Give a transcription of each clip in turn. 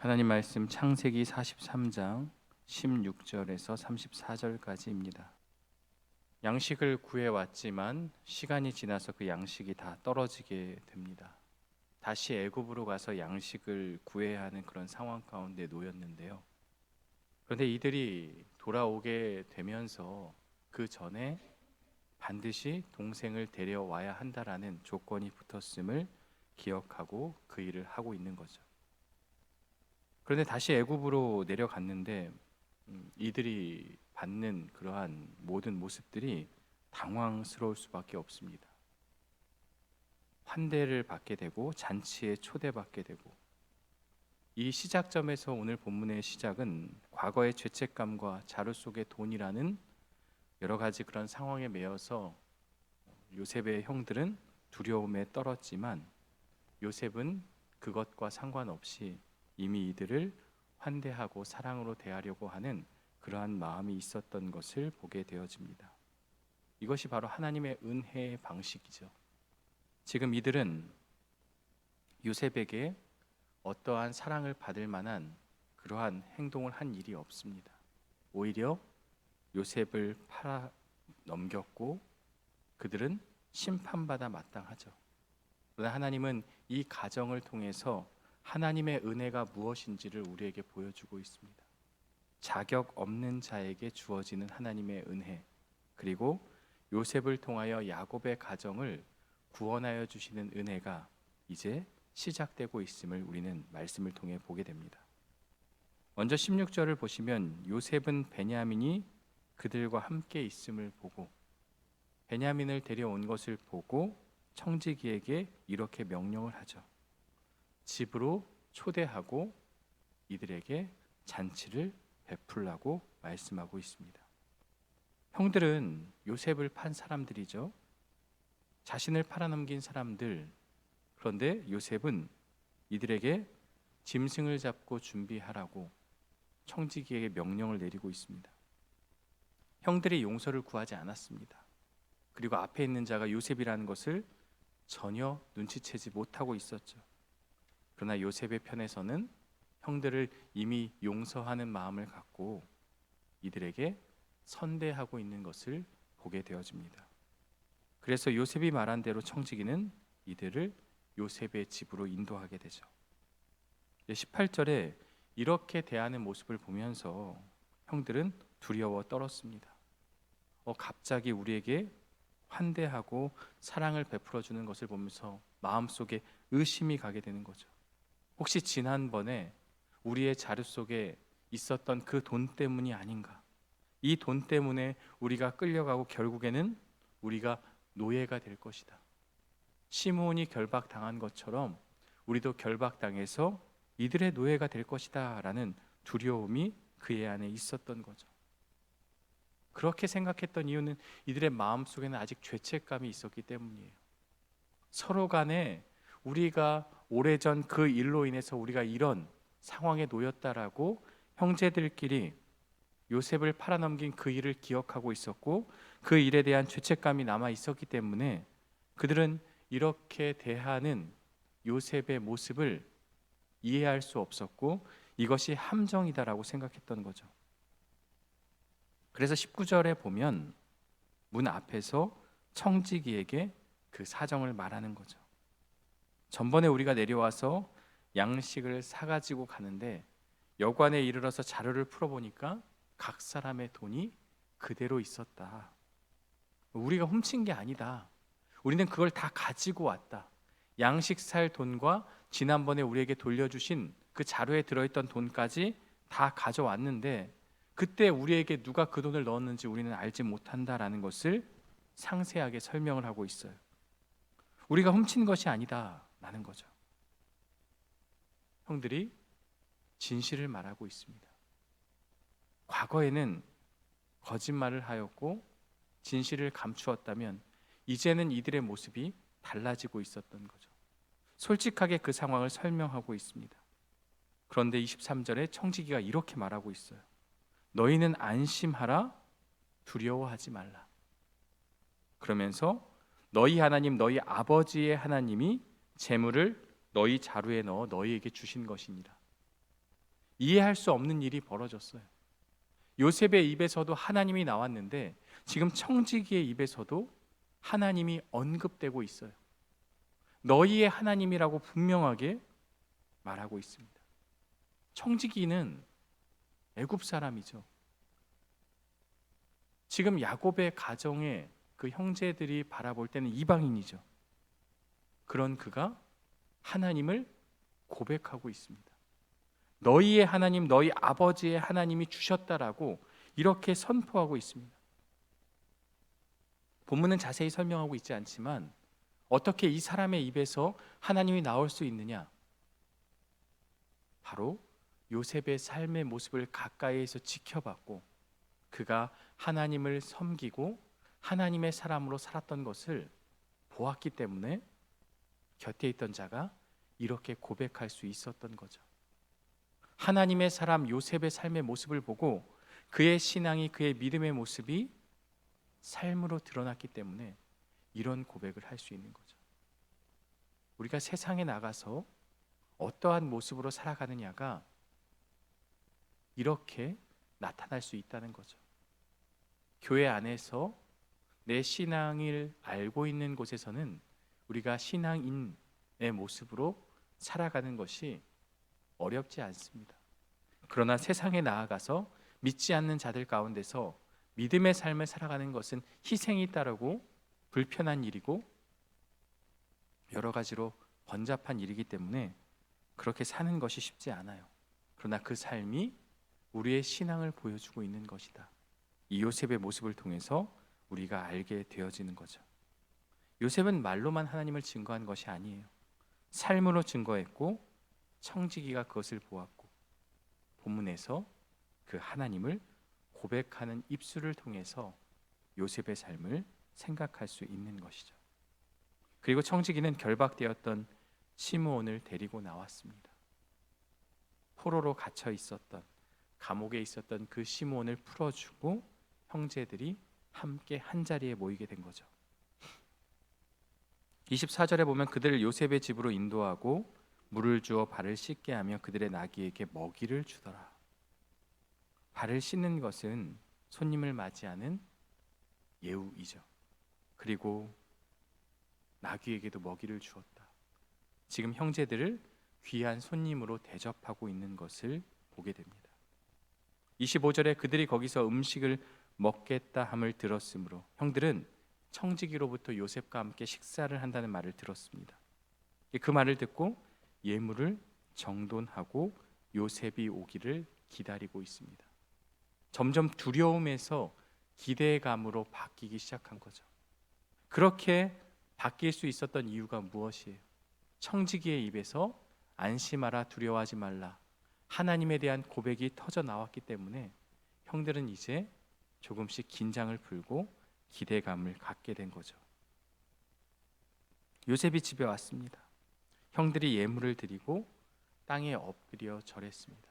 하나님 말씀 창세기 43장 16절에서 34절까지입니다. 양식을 구해왔지만 시간이 지나서 그 양식이 다 떨어지게 됩니다. 다시 애굽으로 가서 양식을 구해야 하는 그런 상황 가운데 놓였는데요. 그런데 이들이 돌아오게 되면서 그 전에 반드시 동생을 데려와야 한다라는 조건이 붙었음을 기억하고 그 일을 하고 있는 거죠. 그런데 다시 애굽으로 내려갔는데 이들이 받는 그러한 모든 모습들이 당황스러울 수밖에 없습니다. 환대를 받게 되고 잔치에 초대받게 되고, 이 시작점에서 오늘 본문의 시작은 과거의 죄책감과 자루 속의 돈이라는 여러 가지 그런 상황에 매여서 요셉의 형들은 두려움에 떨었지만 요셉은 그것과 상관없이 이미 이들을 환대하고 사랑으로 대하려고 하는 그러한 마음이 있었던 것을 보게 되어집니다. 이것이 바로 하나님의 은혜의 방식이죠. 지금 이들은 요셉에게 어떠한 사랑을 받을 만한 그러한 행동을 한 일이 없습니다. 오히려 요셉을 팔아 넘겼고 그들은 심판받아 마땅하죠. 그러나 하나님은 이 가정을 통해서 하나님의 은혜가 무엇인지를 우리에게 보여주고 있습니다. 자격 없는 자에게 주어지는 하나님의 은혜, 그리고 요셉을 통하여 야곱의 가정을 구원하여 주시는 은혜가 이제 시작되고 있음을 우리는 말씀을 통해 보게 됩니다. 먼저 16절을 보시면 요셉은 베냐민이 그들과 함께 있음을 보고, 베냐민을 데려온 것을 보고 청지기에게 이렇게 명령을 하죠. 집으로 초대하고 이들에게 잔치를 베풀라고 말씀하고 있습니다. 형들은 요셉을 판 사람들이죠. 자신을 팔아넘긴 사람들. 그런데 요셉은 이들에게 짐승을 잡고 준비하라고 청지기에게 명령을 내리고 있습니다. 형들이 용서를 구하지 않았습니다. 그리고 앞에 있는 자가 요셉이라는 것을 전혀 눈치채지 못하고 있었죠. 그러나 요셉의 편에서는 형들을 이미 용서하는 마음을 갖고 이들에게 선대하고 있는 것을 보게 되어집니다. 그래서 요셉이 말한 대로 청지기는 이들을 요셉의 집으로 인도하게 되죠. 18절에 이렇게 대하는 모습을 보면서 형들은 두려워 떨었습니다. 갑자기 우리에게 환대하고 사랑을 베풀어 주는 것을 보면서 마음속에 의심이 가게 되는 거죠. 혹시 지난번에 우리의 자료 속에 있었던 그 돈 때문이 아닌가? 이 돈 때문에 우리가 끌려가고 결국에는 우리가 노예가 될 것이다. 시므온이 결박당한 것처럼 우리도 결박당해서 이들의 노예가 될 것이다 라는 두려움이 그의 안에 있었던 거죠. 그렇게 생각했던 이유는 이들의 마음속에는 아직 죄책감이 있었기 때문이에요. 서로 간에 우리가 오래전 그 일로 인해서 우리가 이런 상황에 놓였다라고 형제들끼리 요셉을 팔아넘긴 그 일을 기억하고 있었고, 그 일에 대한 죄책감이 남아 있었기 때문에 그들은 이렇게 대하는 요셉의 모습을 이해할 수 없었고 이것이 함정이다라고 생각했던 거죠. 그래서 19절에 보면 문 앞에서 청지기에게 그 사정을 말하는 거죠. 전번에 우리가 내려와서 양식을 사가지고 가는데 여관에 이르러서 자료를 풀어보니까 각 사람의 돈이 그대로 있었다. 우리가 훔친 게 아니다. 우리는 그걸 다 가지고 왔다. 양식 살 돈과 지난번에 우리에게 돌려주신 그 자료에 들어있던 돈까지 다 가져왔는데 그때 우리에게 누가 그 돈을 넣었는지 우리는 알지 못한다라는 것을 상세하게 설명을 하고 있어요. 우리가 훔친 것이 아니다 라는 거죠. 형들이 진실을 말하고 있습니다. 과거에는 거짓말을 하였고 진실을 감추었다면 이제는 이들의 모습이 달라지고 있었던 거죠. 솔직하게 그 상황을 설명하고 있습니다. 그런데 23절에 청지기가 이렇게 말하고 있어요. 너희는 안심하라, 두려워하지 말라. 그러면서 너희 하나님, 너희 아버지의 하나님이 재물을 너희 자루에 넣어 너희에게 주신 것이니라. 이해할 수 없는 일이 벌어졌어요. 요셉의 입에서도 하나님이 나왔는데 지금 청지기의 입에서도 하나님이 언급되고 있어요. 너희의 하나님이라고 분명하게 말하고 있습니다. 청지기는 애굽 사람이죠. 지금 야곱의 가정에 그 형제들이 바라볼 때는 이방인이죠. 그런 그가 하나님을 고백하고 있습니다. 너희의 하나님, 너희 아버지의 하나님이 주셨다라고 이렇게 선포하고 있습니다. 본문은 자세히 설명하고 있지 않지만 어떻게 이 사람의 입에서 하나님이 나올 수 있느냐? 바로 요셉의 삶의 모습을 가까이에서 지켜봤고 그가 하나님을 섬기고 하나님의 사람으로 살았던 것을 보았기 때문에 곁에 있던 자가 이렇게 고백할 수 있었던 거죠. 하나님의 사람 요셉의 삶의 모습을 보고 그의 신앙이, 그의 믿음의 모습이 삶으로 드러났기 때문에 이런 고백을 할 수 있는 거죠. 우리가 세상에 나가서 어떠한 모습으로 살아가느냐가 이렇게 나타날 수 있다는 거죠. 교회 안에서 내 신앙을 알고 있는 곳에서는 우리가 신앙인의 모습으로 살아가는 것이 어렵지 않습니다. 그러나 세상에 나아가서 믿지 않는 자들 가운데서 믿음의 삶을 살아가는 것은 희생이 따르고 불편한 일이고 여러 가지로 번잡한 일이기 때문에 그렇게 사는 것이 쉽지 않아요. 그러나 그 삶이 우리의 신앙을 보여주고 있는 것이다. 이 요셉의 모습을 통해서 우리가 알게 되어지는 거죠. 요셉은 말로만 하나님을 증거한 것이 아니에요. 삶으로 증거했고 청지기가 그것을 보았고 본문에서 그 하나님을 고백하는 입술을 통해서 요셉의 삶을 생각할 수 있는 것이죠. 그리고 청지기는 결박되었던 시므온을 데리고 나왔습니다. 포로로 갇혀 있었던, 감옥에 있었던 그 시므온을 풀어주고 형제들이 함께 한자리에 모이게 된 거죠. 24절에 보면 그들을 요셉의 집으로 인도하고 물을 주어 발을 씻게 하며 그들의 나귀에게 먹이를 주더라. 발을 씻는 것은 손님을 맞이하는 예우이죠. 그리고 나귀에게도 먹이를 주었다. 지금 형제들을 귀한 손님으로 대접하고 있는 것을 보게 됩니다. 25절에 그들이 거기서 음식을 먹겠다 함을 들었으므로 형들은 청지기로부터 요셉과 함께 식사를 한다는 말을 들었습니다. 그 말을 듣고 예물을 정돈하고 요셉이 오기를 기다리고 있습니다. 점점 두려움에서 기대감으로 바뀌기 시작한 거죠. 그렇게 바뀔 수 있었던 이유가 무엇이에요? 청지기의 입에서 안심하라, 두려워하지 말라, 하나님에 대한 고백이 터져 나왔기 때문에 형들은 이제 조금씩 긴장을 풀고 기대감을 갖게 된 거죠. 요셉이 집에 왔습니다. 형들이 예물을 드리고 땅에 엎드려 절했습니다.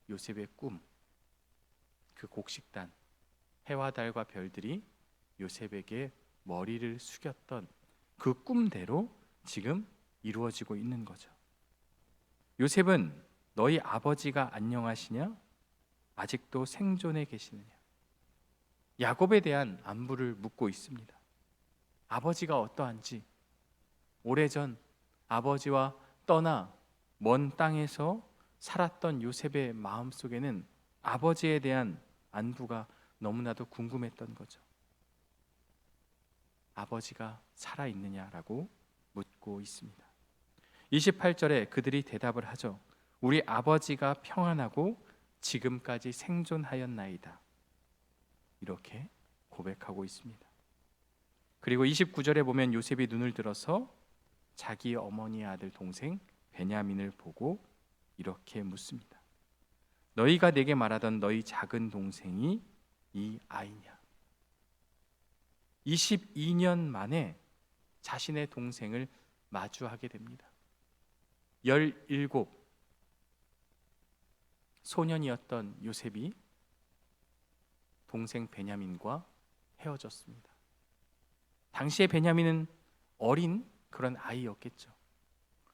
요셉의 꿈, 그 곡식단, 해와 달과 별들이 요셉에게 머리를 숙였던 그 꿈대로 지금 이루어지고 있는 거죠. 요셉은 너희 아버지가 안녕하시냐? 아직도 생존해 계시느냐? 야곱에 대한 안부를 묻고 있습니다. 아버지가 어떠한지, 오래전 아버지와 떠나 먼 땅에서 살았던 요셉의 마음속에는 아버지에 대한 안부가 너무나도 궁금했던 거죠. 아버지가 살아있느냐라고 묻고 있습니다. 28절에 그들이 대답을 하죠. 우리 아버지가 평안하고 지금까지 생존하였나이다. 이렇게 고백하고 있습니다. 그리고 29절에 보면 요셉이 눈을 들어서 자기 어머니의 아들 동생 베냐민을 보고 이렇게 묻습니다. 너희가 내게 말하던 너희 작은 동생이 이 아이냐? 22년 만에 자신의 동생을 마주하게 됩니다. 17 소년이었던 요셉이 동생 베냐민과 헤어졌습니다. 당시에 베냐민은 어린 그런 아이였겠죠.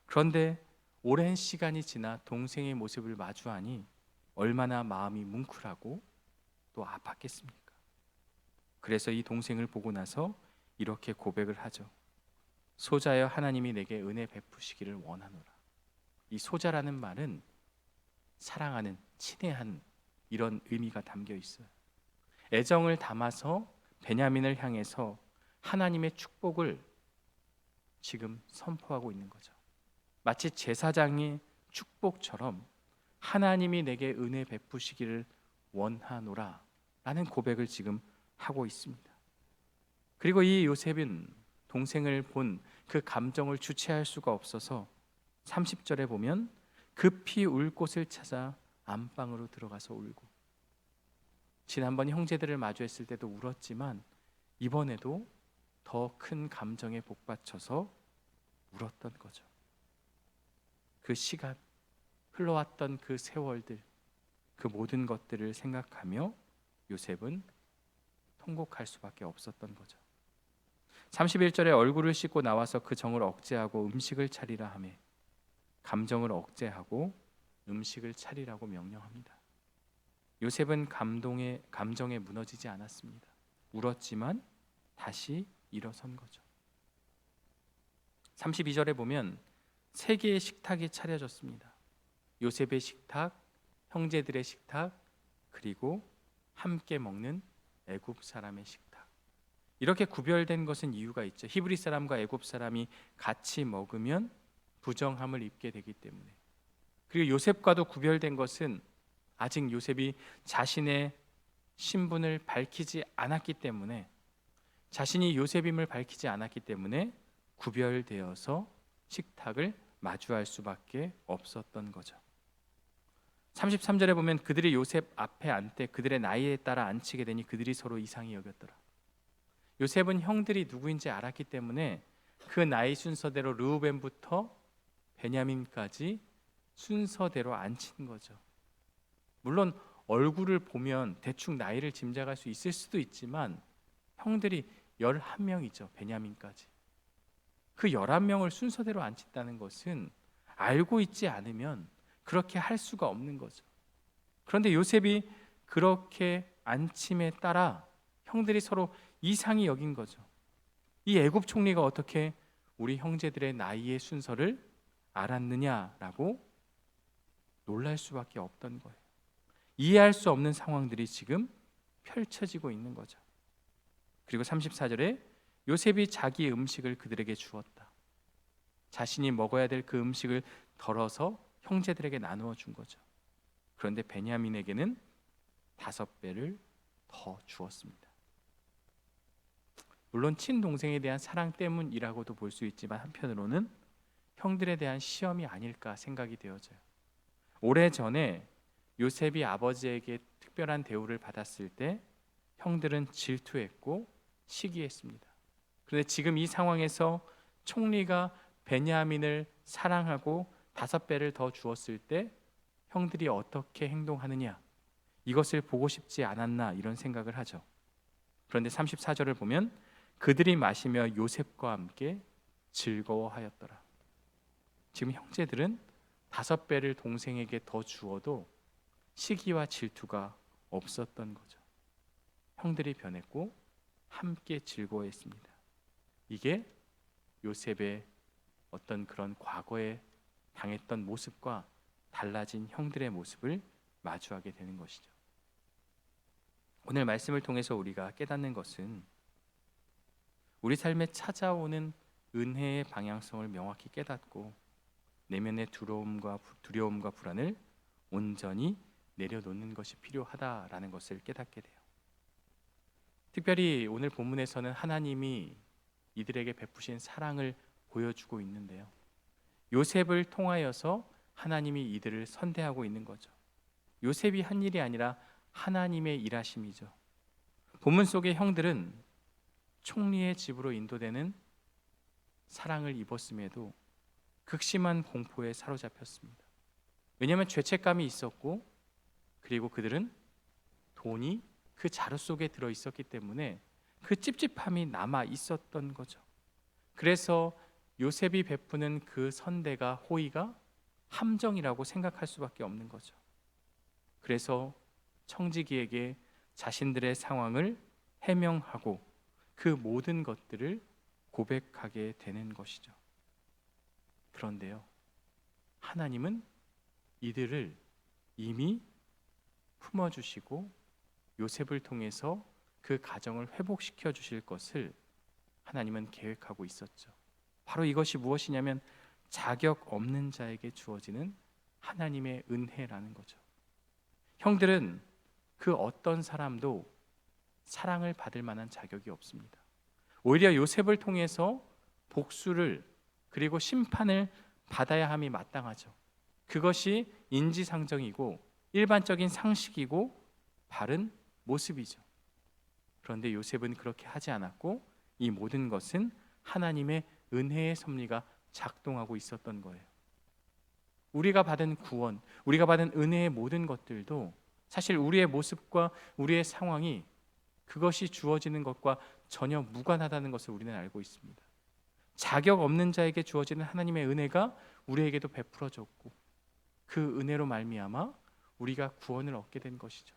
그런데 오랜 시간이 지나 동생의 모습을 마주하니 얼마나 마음이 뭉클하고 또 아팠겠습니까? 그래서 이 동생을 보고 나서 이렇게 고백을 하죠. 소자여, 하나님이 내게 은혜 베푸시기를 원하노라. 이 소자라는 말은 사랑하는, 친애한 이런 의미가 담겨 있어요. 애정을 담아서 베냐민을 향해서 하나님의 축복을 지금 선포하고 있는 거죠. 마치 제사장의 축복처럼 하나님이 내게 은혜 베푸시기를 원하노라 라는 고백을 지금 하고 있습니다. 그리고 이 요셉은 동생을 본 그 감정을 주체할 수가 없어서 30절에 보면 급히 울 곳을 찾아 안방으로 들어가서 울고, 지난번 형제들을 마주했을 때도 울었지만 이번에도 더 큰 감정에 복받쳐서 울었던 거죠. 그 시간, 흘러왔던 그 세월들, 그 모든 것들을 생각하며 요셉은 통곡할 수밖에 없었던 거죠. 31절에 얼굴을 씻고 나와서 그 정을 억제하고 음식을 차리라 하며, 감정을 억제하고 음식을 차리라고 명령합니다. 요셉은 감정에 무너지지 않았습니다. 울었지만 다시 일어선 거죠. 32절에 보면 3개의 식탁이 차려졌습니다. 요셉의 식탁, 형제들의 식탁, 그리고 함께 먹는 애굽 사람의 식탁. 이렇게 구별된 것은 이유가 있죠. 히브리 사람과 애굽 사람이 같이 먹으면 부정함을 입게 되기 때문에. 그리고 요셉과도 구별된 것은 아직 요셉이 자신의 신분을 밝히지 않았기 때문에, 자신이 요셉임을 밝히지 않았기 때문에 구별되어서 식탁을 마주할 수밖에 없었던 거죠. 33절에 보면 그들이 요셉 앞에 앉되 그들의 나이에 따라 앉히게 되니 그들이 서로 이상히 여겼더라. 요셉은 형들이 누구인지 알았기 때문에 그 나이 순서대로 르우벤부터 베냐민까지 순서대로 앉힌 거죠. 물론 얼굴을 보면 대충 나이를 짐작할 수 있을 수도 있지만 형들이 11명이죠. 베냐민까지. 그 11명을 순서대로 앉힌다는 것은 알고 있지 않으면 그렇게 할 수가 없는 거죠. 그런데 요셉이 그렇게 앉힘에 따라 형들이 서로 이상히 여긴 거죠. 이 애굽 총리가 어떻게 우리 형제들의 나이의 순서를 알았느냐라고 놀랄 수밖에 없던 거예요. 이해할 수 없는 상황들이 지금 펼쳐지고 있는 거죠. 그리고 34절에 요셉이 자기 음식을 그들에게 주었다. 자신이 먹어야 될 그 음식을 덜어서 형제들에게 나누어 준 거죠. 그런데 베냐민에게는 5배를 더 주었습니다. 물론 친동생에 대한 사랑 때문이라고도 볼 수 있지만 한편으로는 형들에 대한 시험이 아닐까 생각이 되어져요. 오래전에 요셉이 아버지에게 특별한 대우를 받았을 때 형들은 질투했고 시기했습니다. 그런데 지금 이 상황에서 총리가 베냐민을 사랑하고 5배를 더 주었을 때 형들이 어떻게 행동하느냐, 이것을 보고 싶지 않았나 이런 생각을 하죠. 그런데 34절을 보면 그들이 마시며 요셉과 함께 즐거워하였더라. 지금 형제들은 5배를 동생에게 더 주어도 시기와 질투가 없었던 거죠. 형들이 변했고 함께 즐거워했습니다. 이게 요셉의 어떤 그런 과거에 당했던 모습과 달라진 형들의 모습을 마주하게 되는 것이죠. 오늘 말씀을 통해서 우리가 깨닫는 것은 우리 삶에 찾아오는 은혜의 방향성을 명확히 깨닫고 내면의 두려움과 불안을 온전히 내려놓는 것이 필요하다라는 것을 깨닫게 돼요. 특별히 오늘 본문에서는 하나님이 이들에게 베푸신 사랑을 보여주고 있는데요. 요셉을 통하여서 하나님이 이들을 선대하고 있는 거죠. 요셉이 한 일이 아니라 하나님의 일하심이죠. 본문 속의 형들은 총리의 집으로 인도되는 사랑을 입었음에도 극심한 공포에 사로잡혔습니다. 왜냐하면 죄책감이 있었고, 그리고 그들은 돈이 그 자루 속에 들어 있었기 때문에 그 찝찝함이 남아 있었던 거죠. 그래서 요셉이 베푸는 그 선대가, 호의가 함정이라고 생각할 수밖에 없는 거죠. 그래서 청지기에게 자신들의 상황을 해명하고 그 모든 것들을 고백하게 되는 것이죠. 그런데요, 하나님은 이들을 이미 품어주시고 요셉을 통해서 그 가정을 회복시켜 주실 것을 하나님은 계획하고 있었죠. 바로 이것이 무엇이냐면 자격 없는 자에게 주어지는 하나님의 은혜라는 거죠. 형들은 그 어떤 사람도 사랑을 받을 만한 자격이 없습니다. 오히려 요셉을 통해서 복수를 그리고 심판을 받아야 함이 마땅하죠. 그것이 인지상정이고 일반적인 상식이고 바른 모습이죠. 그런데 요셉은 그렇게 하지 않았고 이 모든 것은 하나님의 은혜의 섭리가 작동하고 있었던 거예요. 우리가 받은 구원, 우리가 받은 은혜의 모든 것들도 사실 우리의 모습과 우리의 상황이 그것이 주어지는 것과 전혀 무관하다는 것을 우리는 알고 있습니다. 자격 없는 자에게 주어지는 하나님의 은혜가 우리에게도 베풀어졌고 그 은혜로 말미암아 우리가 구원을 얻게 된 것이죠.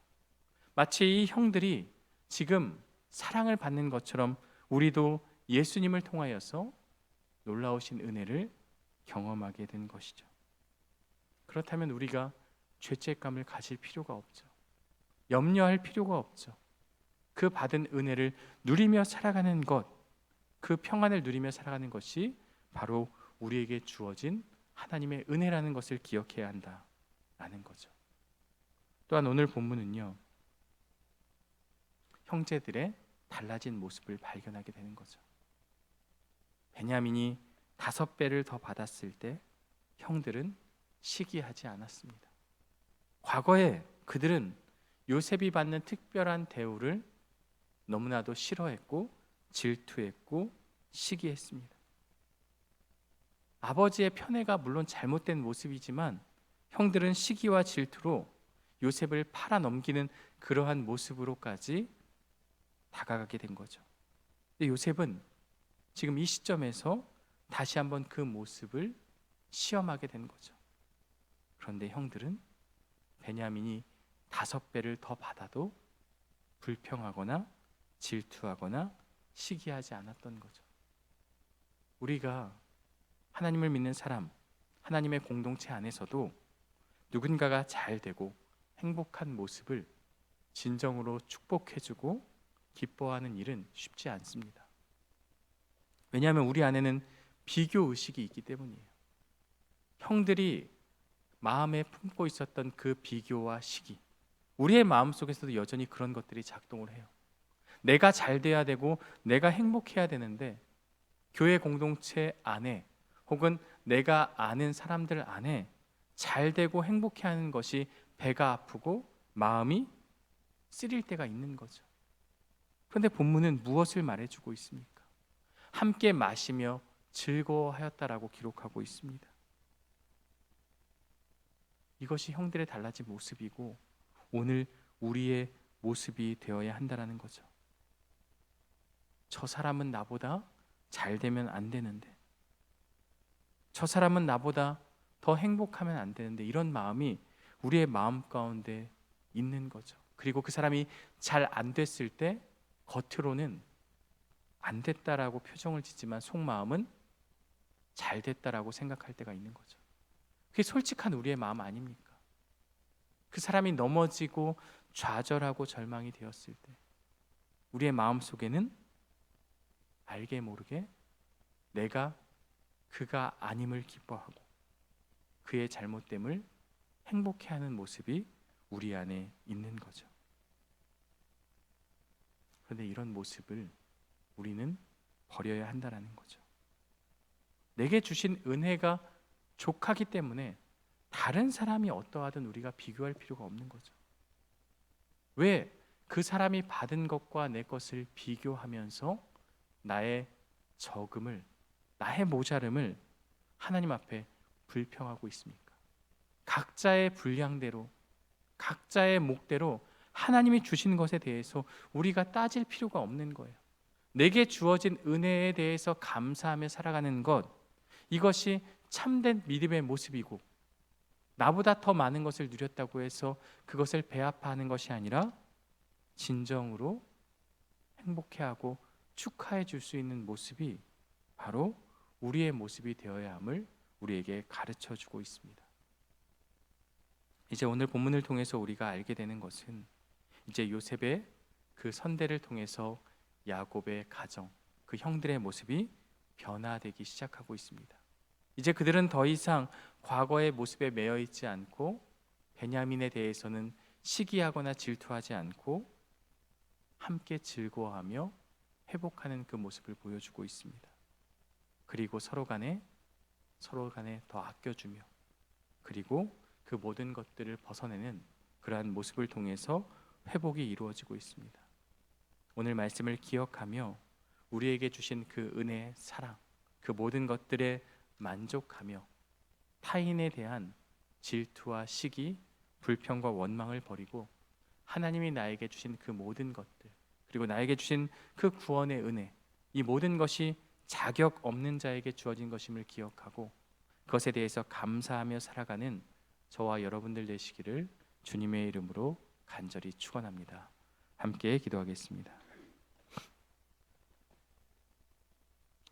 마치 이 형들이 지금 사랑을 받는 것처럼 우리도 예수님을 통하여서 놀라우신 은혜를 경험하게 된 것이죠. 그렇다면 우리가 죄책감을 가질 필요가 없죠. 염려할 필요가 없죠. 그 받은 은혜를 누리며 살아가는 것, 그 평안을 누리며 살아가는 것이 바로 우리에게 주어진 하나님의 은혜라는 것을 기억해야 한다라는 거죠. 또한 오늘 본문은요, 형제들의 달라진 모습을 발견하게 되는 거죠. 베냐민이 5배를 더 받았을 때 형들은 시기하지 않았습니다. 과거에 그들은 요셉이 받는 특별한 대우를 너무나도 싫어했고 질투했고 시기했습니다. 아버지의 편애가 물론 잘못된 모습이지만 형들은 시기와 질투로 요셉을 팔아넘기는 그러한 모습으로까지 다가가게 된 거죠. 근데 요셉은 지금 이 시점에서 다시 한번 그 모습을 시험하게 된 거죠. 그런데 형들은 베냐민이 5배를 더 받아도 불평하거나 질투하거나 시기하지 않았던 거죠. 우리가 하나님을 믿는 사람, 하나님의 공동체 안에서도 누군가가 잘 되고 행복한 모습을 진정으로 축복해주고 기뻐하는 일은 쉽지 않습니다. 왜냐하면 우리 안에는 비교 의식이 있기 때문이에요. 형들이 마음에 품고 있었던 그 비교와 시기, 우리의 마음속에서도 여전히 그런 것들이 작동을 해요. 내가 잘 돼야 되고 내가 행복해야 되는데 교회 공동체 안에 혹은 내가 아는 사람들 안에 잘 되고 행복해하는 것이 배가 아프고 마음이 쓰릴 때가 있는 거죠. 그런데 본문은 무엇을 말해주고 있습니까? 함께 마시며 즐거워하였다라고 기록하고 있습니다. 이것이 형들의 달라진 모습이고 오늘 우리의 모습이 되어야 한다는 거죠. 저 사람은 나보다 잘 되면 안 되는데, 저 사람은 나보다 더 행복하면 안 되는데, 이런 마음이 우리의 마음 가운데 있는 거죠. 그리고 그 사람이 잘 안 됐을 때 겉으로는 안 됐다라고 표정을 짓지만 속마음은 잘 됐다라고 생각할 때가 있는 거죠. 그게 솔직한 우리의 마음 아닙니까? 그 사람이 넘어지고 좌절하고 절망이 되었을 때 우리의 마음 속에는 알게 모르게 내가 그가 아님을 기뻐하고 그의 잘못됨을 행복해하는 모습이 우리 안에 있는 거죠. 그런데 이런 모습을 우리는 버려야 한다는 거죠. 내게 주신 은혜가 족하기 때문에 다른 사람이 어떠하든 우리가 비교할 필요가 없는 거죠. 왜 그 사람이 받은 것과 내 것을 비교하면서 나의 적음을, 나의 모자름을 하나님 앞에 불평하고 있습니까? 각자의 분량대로, 각자의 몫대로 하나님이 주신 것에 대해서 우리가 따질 필요가 없는 거예요. 내게 주어진 은혜에 대해서 감사하며 살아가는 것, 이것이 참된 믿음의 모습이고 나보다 더 많은 것을 누렸다고 해서 그것을 배아파하는 것이 아니라 진정으로 행복해하고 축하해 줄 수 있는 모습이 바로 우리의 모습이 되어야 함을 우리에게 가르쳐 주고 있습니다. 이제 오늘 본문을 통해서 우리가 알게 되는 것은 이제 요셉의 그 선대를 통해서 야곱의 가정, 그 형들의 모습이 변화되기 시작하고 있습니다. 이제 그들은 더 이상 과거의 모습에 매여 있지 않고 베냐민에 대해서는 시기하거나 질투하지 않고 함께 즐거워하며 회복하는 그 모습을 보여주고 있습니다. 그리고 서로 간에 더 아껴주며 그리고 그 모든 것들을 벗어내는 그러한 모습을 통해서 회복이 이루어지고 있습니다. 오늘 말씀을 기억하며 우리에게 주신 그 은혜, 사랑, 그 모든 것들에 만족하며 타인에 대한 질투와 시기, 불평과 원망을 버리고 하나님이 나에게 주신 그 모든 것들, 그리고 나에게 주신 그 구원의 은혜, 이 모든 것이 자격 없는 자에게 주어진 것임을 기억하고 그것에 대해서 감사하며 살아가는 저와 여러분들 되시기를 주님의 이름으로 간절히 축원합니다. 함께 기도하겠습니다.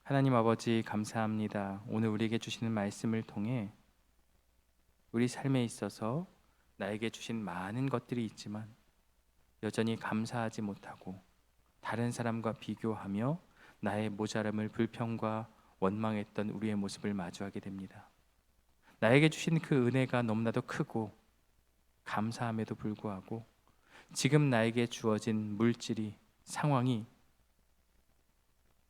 하나님 아버지, 감사합니다. 오늘 우리에게 주시는 말씀을 통해 우리 삶에 있어서 나에게 주신 많은 것들이 있지만 여전히 감사하지 못하고 다른 사람과 비교하며 나의 모자람을 불평과 원망했던 우리의 모습을 마주하게 됩니다. 나에게 주신 그 은혜가 너무나도 크고 감사함에도 불구하고 지금 나에게 주어진 물질이, 상황이,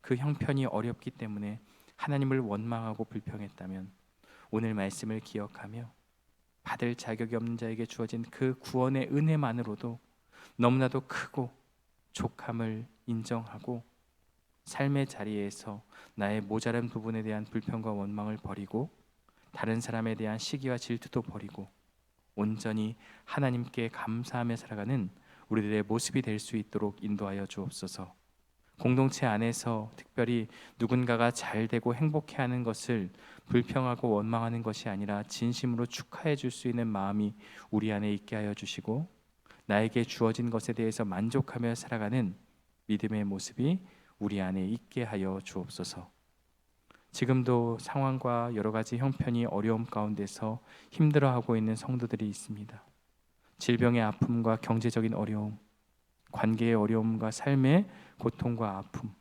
그 형편이 어렵기 때문에 하나님을 원망하고 불평했다면 오늘 말씀을 기억하며 받을 자격이 없는 자에게 주어진 그 구원의 은혜만으로도 너무나도 크고 족함을 인정하고 삶의 자리에서 나의 모자란 부분에 대한 불평과 원망을 버리고 다른 사람에 대한 시기와 질투도 버리고 온전히 하나님께 감사하며 살아가는 우리들의 모습이 될 수 있도록 인도하여 주옵소서. 공동체 안에서 특별히 누군가가 잘 되고 행복해하는 것을 불평하고 원망하는 것이 아니라 진심으로 축하해 줄 수 있는 마음이 우리 안에 있게 하여 주시고 나에게 주어진 것에 대해서 만족하며 살아가는 믿음의 모습이 우리 안에 있게 하여 주옵소서. 지금도 상황과 여러 가지 형편이 어려움 가운데서 힘들어하고 있는 성도들이 있습니다. 질병의 아픔과 경제적인 어려움, 관계의 어려움과 삶의 고통과 아픔,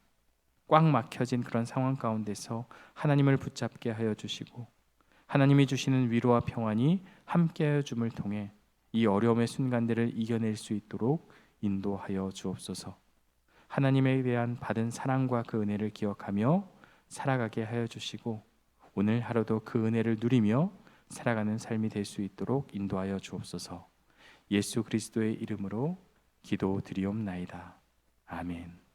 꽉 막혀진 그런 상황 가운데서 하나님을 붙잡게 하여 주시고 하나님이 주시는 위로와 평안이 함께하여 줌을 통해 이 어려움의 순간들을 이겨낼 수 있도록 인도하여 주옵소서. 하나님에 대한 받은 사랑과 그 은혜를 기억하며 살아가게 하여 주시고 오늘 하루도 그 은혜를 누리며 살아가는 삶이 될 수 있도록 인도하여 주옵소서. 예수 그리스도의 이름으로 기도드리옵나이다. 아멘.